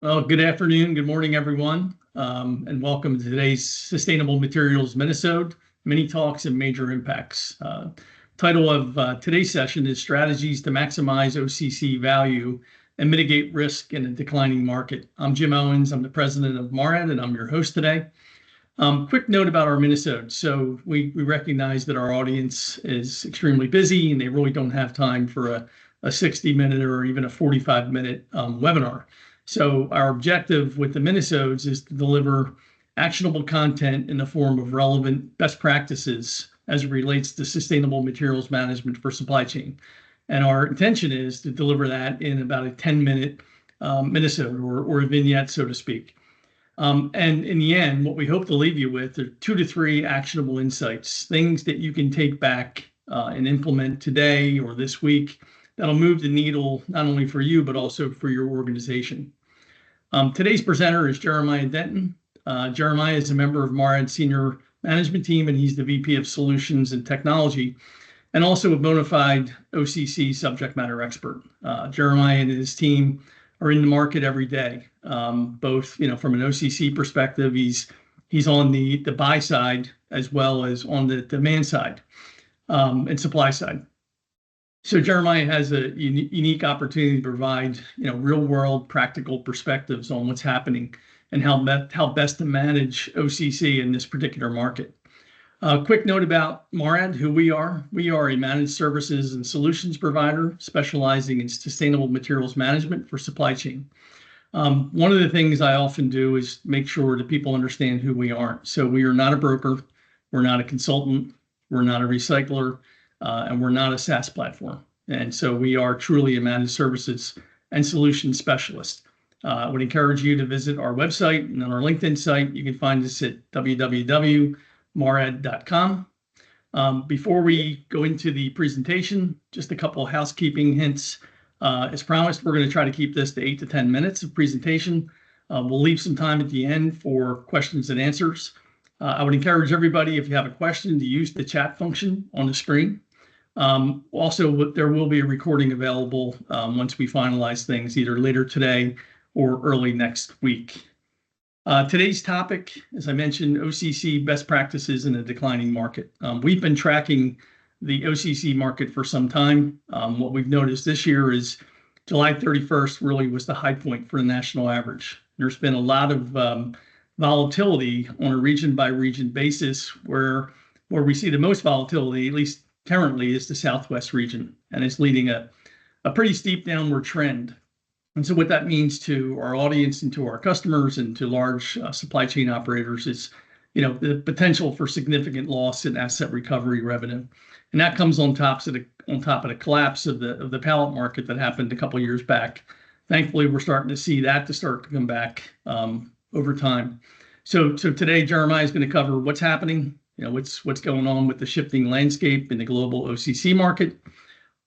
Well, good afternoon, good morning, everyone, and welcome to today's Sustainable Materials Minisode, Mini Talks and Major Impacts. Title of today's session is Strategies to Maximize OCC Value and Mitigate Risk in a Declining Market. I'm Jim Owens, I'm the president of MARAD, and I'm your host today. Quick note about our Minisode. So we recognize that our audience is extremely busy and they really don't have time for a 60-minute or even a 45-minute webinar. So our objective with the Minisodes is to deliver actionable content in the form of relevant best practices as it relates to sustainable materials management for supply chain. And our intention is to deliver that in about a 10-minute Minisode or a vignette, so to speak. And in the end, what we hope to leave you with are 2 to 3 actionable insights, things that you can take back and implement today or this week that'll move the needle not only for you, but also for your organization. Today's presenter is Jeremiah Denton. Jeremiah is a member of MARAD's senior management team, and he's the VP of Solutions and Technology, and also a bona fide OCC subject matter expert. Jeremiah and his team are in the market every day, both from an OCC perspective, he's on the buy side as well as on the demand side and supply side. So Jeremiah has a unique opportunity to provide, real world practical perspectives on what's happening and how best to manage OCC in this particular market. Quick note about MARAD, who we are. We are a managed services and solutions provider specializing in sustainable materials management for supply chain. One of the things I often do is make sure that people understand who we are. So we are not a broker, we're not a consultant, we're not a recycler, and we're not a SaaS platform. And so we are truly a managed services and solution specialist. I would encourage you to visit our website and on our LinkedIn site. You can find us at www.marad.com. Before we go into the presentation, just a couple of housekeeping hints. As promised, we're going to try to keep this to 8 to 10 minutes of presentation. We'll leave some time at the end for questions and answers. I would encourage everybody, if you have a question, to use the chat function on the screen. Also, there will be a recording available once we finalize things, either later today or early next week. Today's topic, as I mentioned, OCC best practices in a declining market. We've been tracking the OCC market for some time. What we've noticed this year is July 31st really was the high point for the national average. There's been a lot of volatility on a region by region basis where we see the most volatility, at least currently, is the Southwest region, and it's leading a pretty steep downward trend. And so what that means to our audience and to our customers and to large supply chain operators is, the potential for significant loss in asset recovery revenue. And that comes on top of the collapse of the pallet market that happened a couple of years back. Thankfully, we're starting to see that to start to come back over time. So today, Jeremiah is going to cover what's happening, what's going on with the shifting landscape in the global OCC market,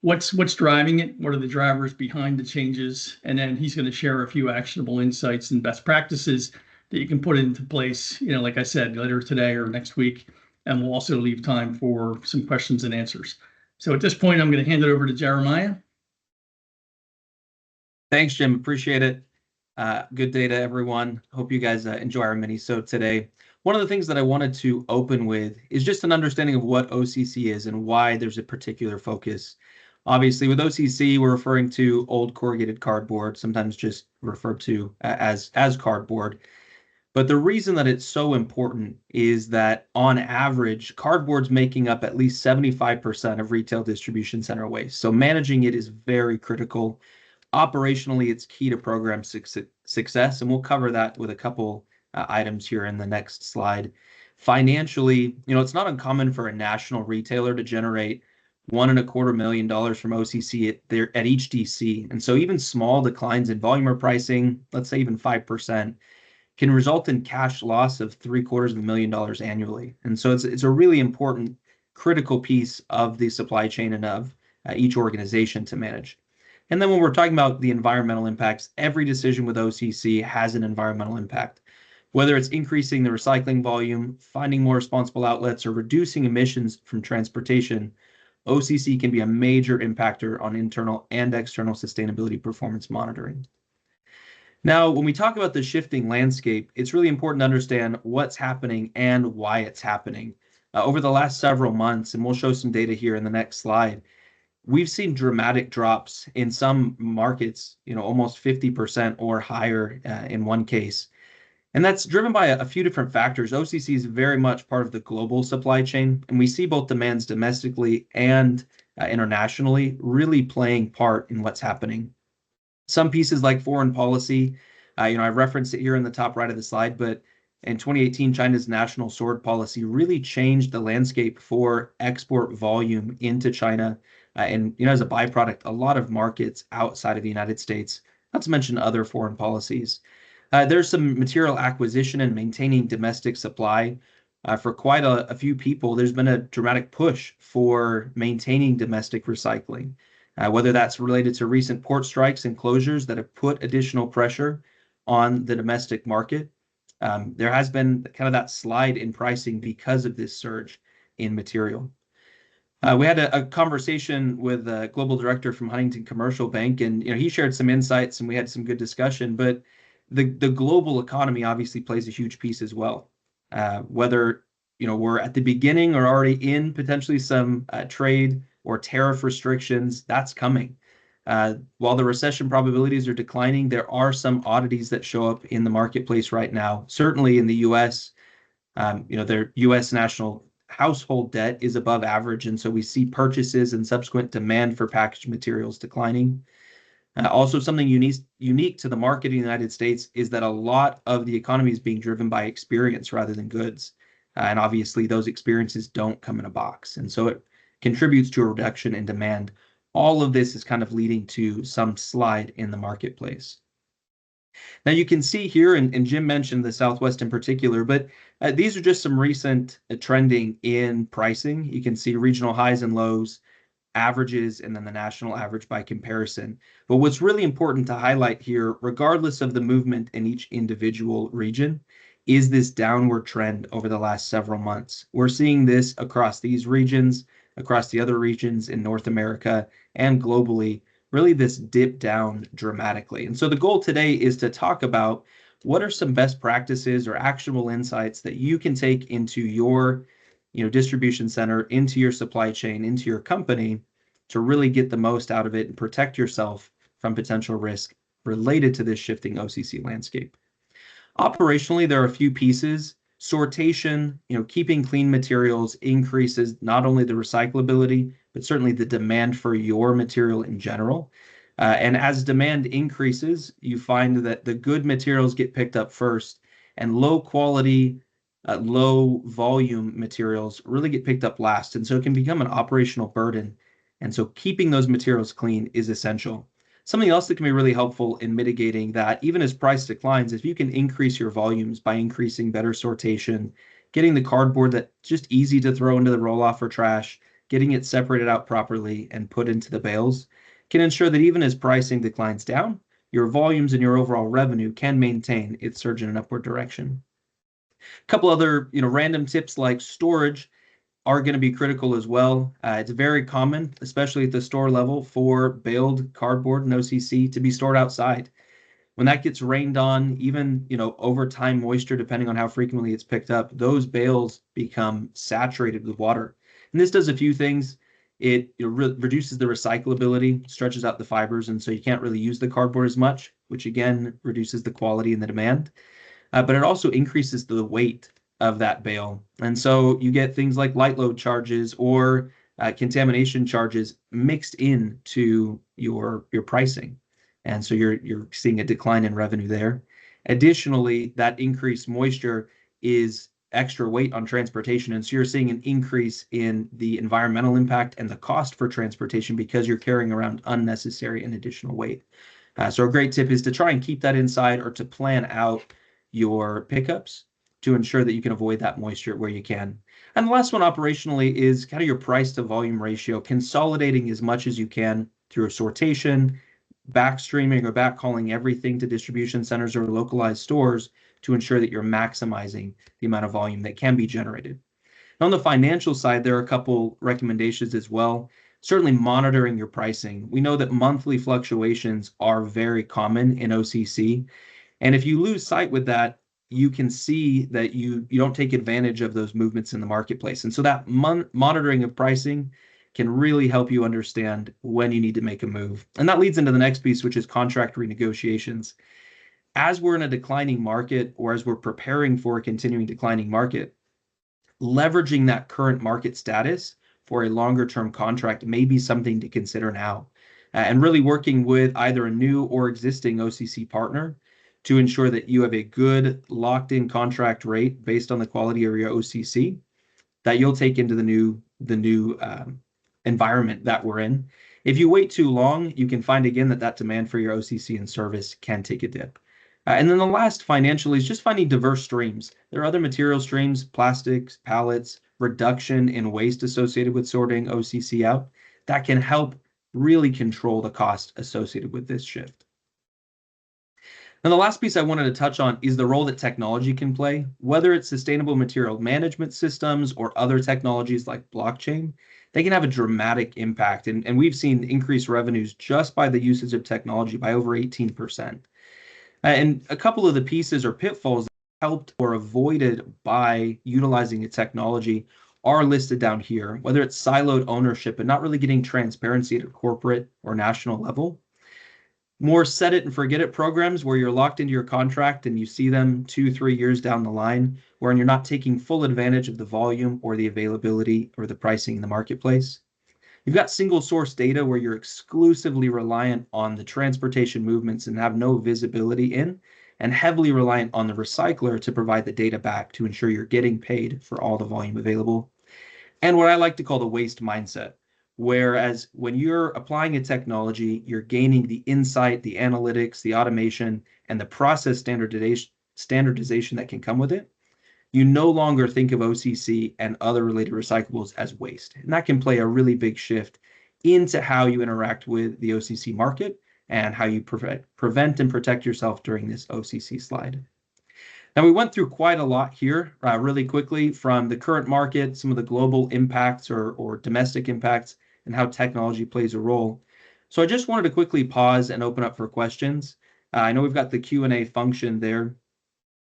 what's driving it, what are the drivers behind the changes, and then he's going to share a few actionable insights and best practices that you can put into place, like I said, later today or next week, and we'll also leave time for some questions and answers. So at this point, I'm going to hand it over to Jeremiah. Thanks, Jim. Appreciate it. Good day to everyone. Hope you guys enjoy our Minisode today. One of the things that I wanted to open with is just an understanding of what OCC is and why there's a particular focus. Obviously, with OCC, we're referring to old corrugated cardboard, sometimes just referred to as cardboard. But the reason that it's so important is that on average, cardboard's making up at least 75% of retail distribution center waste. So managing it is very critical. Operationally, it's key to program success, and we'll cover that with a couple items here in the next slide. Financially, it's not uncommon for a national retailer to generate $1.25 million from OCC at each DC. And so even small declines in volume or pricing, let's say even 5%, can result in cash loss of $750,000 annually. And so it's a really important, critical piece of the supply chain and of each organization to manage. And then when we're talking about the environmental impacts, every decision with OCC has an environmental impact. Whether it's increasing the recycling volume, finding more responsible outlets, or reducing emissions from transportation, OCC can be a major impactor on internal and external sustainability performance monitoring. Now, when we talk about the shifting landscape, it's really important to understand what's happening and why it's happening. Over the last several months, and we'll show some data here in the next slide, we've seen dramatic drops in some markets, almost 50% or higher in one case. And that's driven by a few different factors. OCC is very much part of the global supply chain, and we see both demands domestically and internationally really playing part in what's happening. Some pieces like foreign policy, I referenced it here in the top right of the slide, but in 2018, China's national sword policy really changed the landscape for export volume into China. And, as a byproduct, a lot of markets outside of the United States, not to mention other foreign policies. There's some material acquisition and maintaining domestic supply. For quite a few people, there's been a dramatic push for maintaining domestic recycling, whether that's related to recent port strikes and closures that have put additional pressure on the domestic market. There has been kind of that slide in pricing because of this surge in material. We had a conversation with a global director from Huntington Commercial Bank, and he shared some insights, and we had some good discussion. But the global economy obviously plays a huge piece as well. Whether we're at the beginning or already in potentially some trade or tariff restrictions, that's coming. While the recession probabilities are declining, there are some oddities that show up in the marketplace right now. Certainly in the U.S., their U.S. national household debt is above average, and so we see purchases and subsequent demand for packaged materials declining. Also, something unique to the market in the United States is that a lot of the economy is being driven by experience rather than goods. And obviously, those experiences don't come in a box. And so it contributes to a reduction in demand. All of this is kind of leading to some slide in the marketplace. Now, you can see here, and Jim mentioned the Southwest in particular, but these are just some recent trending in pricing. You can see regional highs and lows, averages, and then the national average by comparison. But what's really important to highlight here, regardless of the movement in each individual region, is this downward trend over the last several months. We're seeing this across these regions, across the other regions in North America and globally, really this dip down dramatically. And so the goal today is to talk about what are some best practices or actionable insights that you can take into your distribution center, into your supply chain, into your company to really get the most out of it and protect yourself from potential risk related to this shifting OCC landscape. Operationally, there are a few pieces. Sortation, keeping clean materials increases not only the recyclability, but certainly the demand for your material in general. And as demand increases, you find that the good materials get picked up first, and low quality, low volume materials really get picked up last. And so it can become an operational burden. And so keeping those materials clean is essential. Something else that can be really helpful in mitigating that, even as price declines, if you can increase your volumes by increasing better sortation, getting the cardboard that's just easy to throw into the roll-off or trash, getting it separated out properly and put into the bales, can ensure that even as pricing declines down, your volumes and your overall revenue can maintain its surge in an upward direction. A couple other random tips like storage are going to be critical as well. It's very common, especially at the store level, for baled cardboard and OCC to be stored outside. When that gets rained on, even over time moisture, depending on how frequently it's picked up, those bales become saturated with water. And this does a few things. It reduces the recyclability, stretches out the fibers, and so you can't really use the cardboard as much, which again reduces the quality and the demand. But it also increases the weight of that bale. And so you get things like light load charges or contamination charges mixed into your pricing. And so you're seeing a decline in revenue there. Additionally, that increased moisture is extra weight on transportation. And so you're seeing an increase in the environmental impact and the cost for transportation because you're carrying around unnecessary and additional weight. So a great tip is to try and keep that inside or to plan out your pickups to ensure that you can avoid that moisture where you can. And the last one operationally is kind of your price to volume ratio, consolidating as much as you can through sortation, backstreaming or backhauling everything to distribution centers or localized stores to ensure that you're maximizing the amount of volume that can be generated. On the financial side, there are a couple recommendations as well. certainly monitoring your pricing. We know that monthly fluctuations are very common in OCC. And if you lose sight with that, you can see that you don't take advantage of those movements in the marketplace. And so that monitoring of pricing can really help you understand when you need to make a move. And that leads into the next piece, which is contract renegotiations. As we're in a declining market, or as we're preparing for a continuing declining market, leveraging that current market status for a longer term contract may be something to consider now. And really working with either a new or existing OCC partner to ensure that you have a good locked in contract rate based on the quality of your OCC that you'll take into the new environment that we're in. If you wait too long, you can find again that demand for your OCC and service can take a dip. And then the last financially is just finding diverse streams. There are other material streams, plastics, pallets, reduction in waste associated with sorting OCC out that can help really control the cost associated with this shift. And the last piece I wanted to touch on is the role that technology can play, whether it's sustainable material management systems or other technologies like blockchain. They can have a dramatic impact. And we've seen increased revenues just by the usage of technology by over 18%. And a couple of the pieces or pitfalls that helped or avoided by utilizing the technology are listed down here, whether it's siloed ownership and not really getting transparency at a corporate or national level. More set it and forget it programs where you're locked into your contract and you see them 2-3 years down the line, where you're not taking full advantage of the volume or the availability or the pricing in the marketplace. You've got single source data where you're exclusively reliant on the transportation movements and have no visibility in, and heavily reliant on the recycler to provide the data back to ensure you're getting paid for all the volume available. And what I like to call the waste mindset. Whereas when you're applying a technology, you're gaining the insight, the analytics, the automation, and the process standardization that can come with it. You no longer think of OCC and other related recyclables as waste. And that can play a really big shift into how you interact with the OCC market and how you prevent and protect yourself during this OCC slide. Now, we went through quite a lot here really quickly, from the current market, some of the global impacts or domestic impacts, and how technology plays a role. So I just wanted to quickly pause and open up for questions. I know we've got the Q&A function there.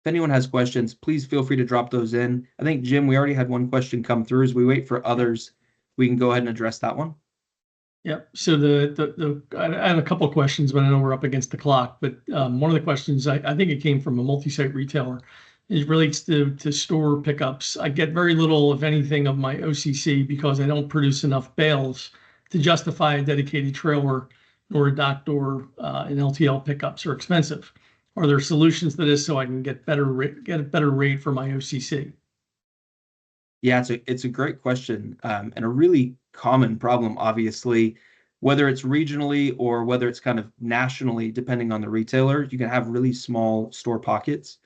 If anyone has questions, please feel free to drop those in. I think, Jim, we already had one question come through. As we wait for others, we can go ahead and address that one. Yep. So I have a couple of questions, but I know we're up against the clock. But one of the questions, I think it came from a multi-site retailer. It relates to store pickups. I get very little, if anything, of my OCC because I don't produce enough bales to justify a dedicated trailer, or a dock door, and LTL pickups are expensive. Are there solutions to this so I can get a better rate for my OCC? Yeah, it's a great question, and a really common problem, obviously, whether it's regionally or whether it's kind of nationally, depending on the retailer. You can have really small store pockets.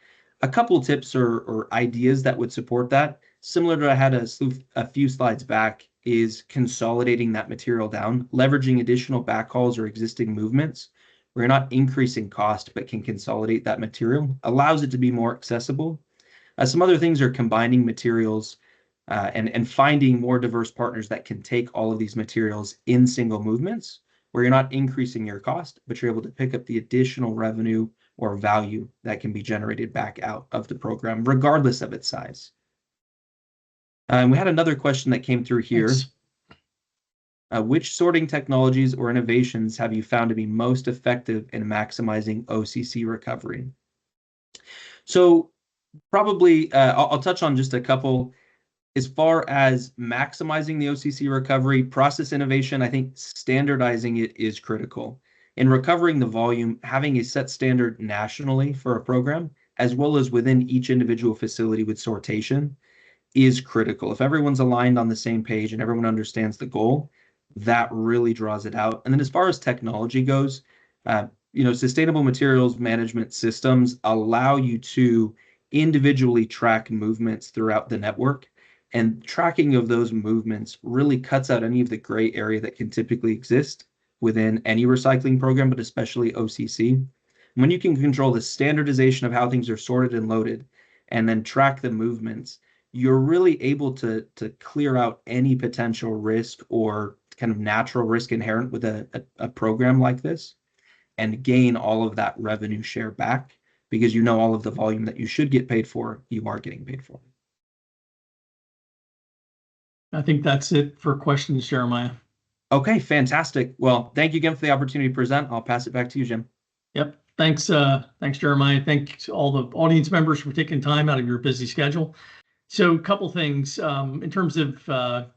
A couple tips or ideas that would support that, similar to I had a few slides back, is consolidating that material down, leveraging additional backhauls or existing movements where you're not increasing cost but can consolidate that material, allows it to be more accessible. Some other things are combining materials and finding more diverse partners that can take all of these materials in single movements, where you're not increasing your cost, but you're able to pick up the additional revenue or value that can be generated back out of the program, regardless of its size. And we had another question that came through here. Which sorting technologies or innovations have you found to be most effective in maximizing OCC recovery? So probably I'll touch on just a couple. As far as maximizing the OCC recovery, process innovation, I think standardizing it is critical. In recovering the volume, having a set standard nationally for a program, as well as within each individual facility with sortation, is critical. If everyone's aligned on the same page and everyone understands the goal, that really draws it out. And then as far as technology goes, sustainable materials management systems allow you to individually track movements throughout the network. And tracking of those movements really cuts out any of the gray area that can typically exist within any recycling program, but especially OCC. When you can control the standardization of how things are sorted and loaded, and then track the movements, you're really able to clear out any potential risk or kind of natural risk inherent with a program like this, and gain all of that revenue share back because you know all of the volume that you should get paid for, you are getting paid for. I think that's it for questions, Jeremiah. Okay, fantastic. Well, thank you again for the opportunity to present. I'll pass it back to you, Jim. Yep. Thanks, Jeremiah. Thanks all the audience members for taking time out of your busy schedule. So a couple things in terms of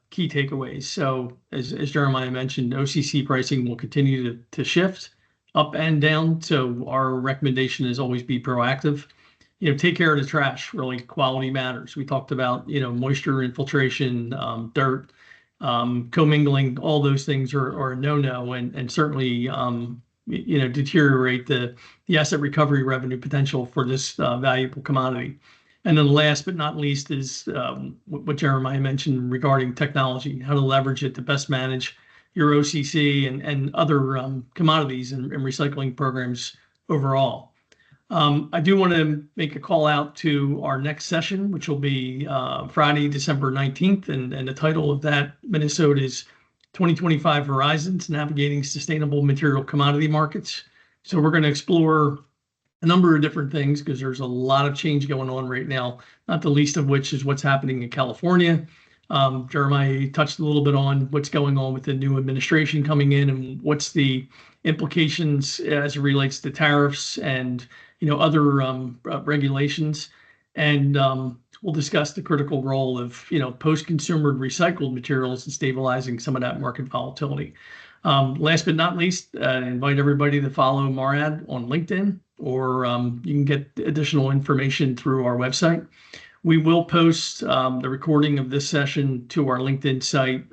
key takeaways. So as Jeremiah mentioned, OCC pricing will continue to shift up and down. So our recommendation is always be proactive. Take care of the trash. Really, quality matters. We talked about moisture infiltration, dirt, commingling. All those things are a no-no, and certainly deteriorate the asset recovery revenue potential for this valuable commodity. And then last but not least is what Jeremiah mentioned regarding technology, how to leverage it to best manage your OCC and other commodities and recycling programs overall. I do want to make a call out to our next session, which will be Friday, December 19th. And the title of that Minisode is 2025 Horizons, Navigating Sustainable Material Commodity Markets. So we're going to explore a number of different things because there's a lot of change going on right now, not the least of which is what's happening in California. Jeremiah touched a little bit on what's going on with the new administration coming in and what's the implications as it relates to tariffs and other regulations. And we'll discuss the critical role of post-consumer recycled materials in stabilizing some of that market volatility. Last but not least, invite everybody to follow Marad on LinkedIn, or you can get additional information through our website. We will post the recording of this session to our LinkedIn site.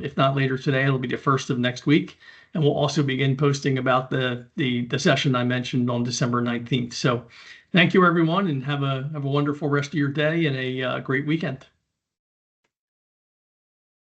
If not later today, it'll be the first of next week. And we'll also begin posting about the session I mentioned on December 19th. So thank you, everyone, and have a wonderful rest of your day and a great weekend.